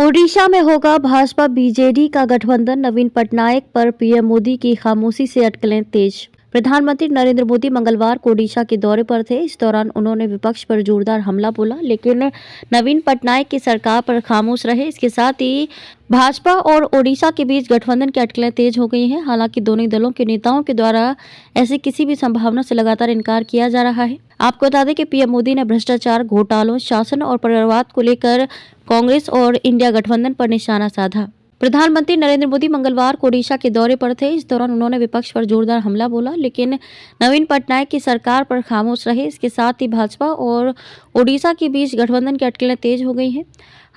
ओडिशा में होगा भाजपा बीजेडी का गठबंधन, नवीन पटनायक पर पीएम मोदी की खामोशी से अटकलें तेज। प्रधानमंत्री नरेंद्र मोदी मंगलवार को ओडिशा के दौरे पर थे। इस दौरान उन्होंने विपक्ष पर जोरदार हमला बोला, लेकिन नवीन पटनायक की सरकार पर खामोश रहे। इसके साथ ही भाजपा और ओडिशा के बीच गठबंधन की अटकलें तेज हो गई हैं। हालांकि दोनों दलों के नेताओं के द्वारा ऐसी किसी भी संभावना से लगातार इनकार किया जा रहा है। आपको बता दें कि पीएम मोदी ने भ्रष्टाचार, घोटालों, शासन और परिवारवाद को लेकर कांग्रेस और इंडिया गठबंधन पर निशाना साधा। प्रधानमंत्री नरेंद्र मोदी मंगलवार को ओडिशा के दौरे पर थे। इस दौरान उन्होंने विपक्ष पर जोरदार हमला बोला, लेकिन नवीन पटनायक की सरकार पर खामोश रहे। इसके साथ ही भाजपा और ओडिशा के बीच गठबंधन की अटकलें तेज हो गई हैं।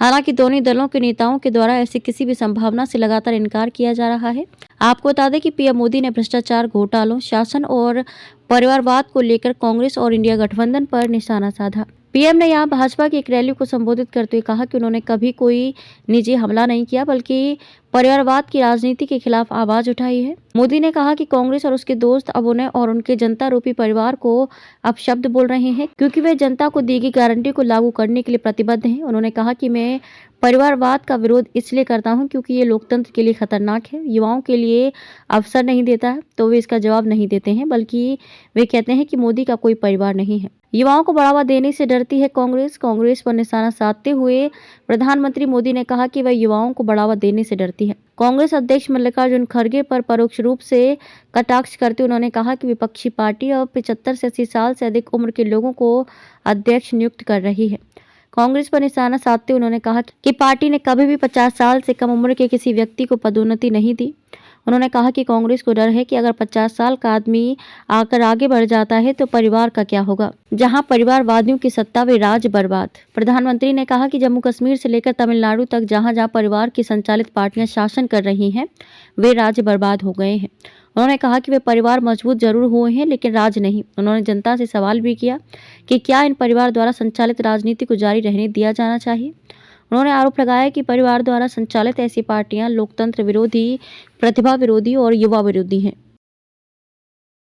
हालांकि दोनों दलों के नेताओं के द्वारा ऐसी किसी भी संभावना से लगातार इनकार किया जा रहा है। आपको बता दें कि पीएम मोदी ने भ्रष्टाचार, घोटालों, शासन और परिवारवाद को लेकर कांग्रेस और इंडिया गठबंधन पर निशाना साधा। पीएम ने यहां भाजपा की एक रैली को संबोधित करते हुए कहा कि उन्होंने कभी कोई निजी हमला नहीं किया, बल्कि परिवारवाद की राजनीति के खिलाफ आवाज उठाई है। मोदी ने कहा कि कांग्रेस और उसके दोस्त अब उन्हें और उनके जनता रूपी परिवार को अपशब्द बोल रहे हैं, क्योंकि वे जनता को दी गई गारंटी को लागू करने के लिए प्रतिबद्ध हैं। उन्होंने कहा कि मैं परिवारवाद का विरोध इसलिए करता हूं क्योंकि ये लोकतंत्र के लिए खतरनाक है, युवाओं के लिए अवसर नहीं देता है, तो वे इसका जवाब नहीं देते हैं, बल्कि वे कहते हैं कि मोदी का कोई परिवार नहीं है। युवाओं को बढ़ावा देने से डरती है कांग्रेस पर निशाना साधते हुए प्रधानमंत्री मोदी ने कहा कि वह युवाओं को बढ़ावा देने से डरती है। कांग्रेस अध्यक्ष मल्लिकार्जुन खड़गे पर परोक्ष रूप से कटाक्ष करते उन्होंने कहा कि विपक्षी पार्टी अब 75 से 80 साल से अधिक उम्र के लोगों को अध्यक्ष नियुक्त कर रही है। कांग्रेस पर निशाना साधते उन्होंने कहा कि पार्टी ने कभी भी 50 साल से कम उम्र के किसी व्यक्ति को पदोन्नति नहीं दी। उन्होंने कहा कि कांग्रेस को डर है कि अगर 50 साल का आदमी आकर आगे बढ़ जाता है तो परिवार का क्या होगा। जहां परिवारवादियों की सत्ता वे राज बर्बाद। प्रधानमंत्री ने कहा कि जम्मू कश्मीर से लेकर तमिलनाडु तक जहां जहां परिवार की संचालित पार्टियां शासन कर रही हैं, वे राज्य बर्बाद हो गए हैं। उन्होंने कहा कि वे परिवार मजबूत जरूर हुए हैं, लेकिन राज नहीं। उन्होंने जनता से सवाल भी किया कि क्या इन परिवार द्वारा संचालित राजनीति को जारी रहने दिया जाना चाहिए। उन्होंने आरोप लगाया कि परिवार द्वारा संचालित ऐसी पार्टियां लोकतंत्र विरोधी, प्रतिभा विरोधी और युवा विरोधी हैं।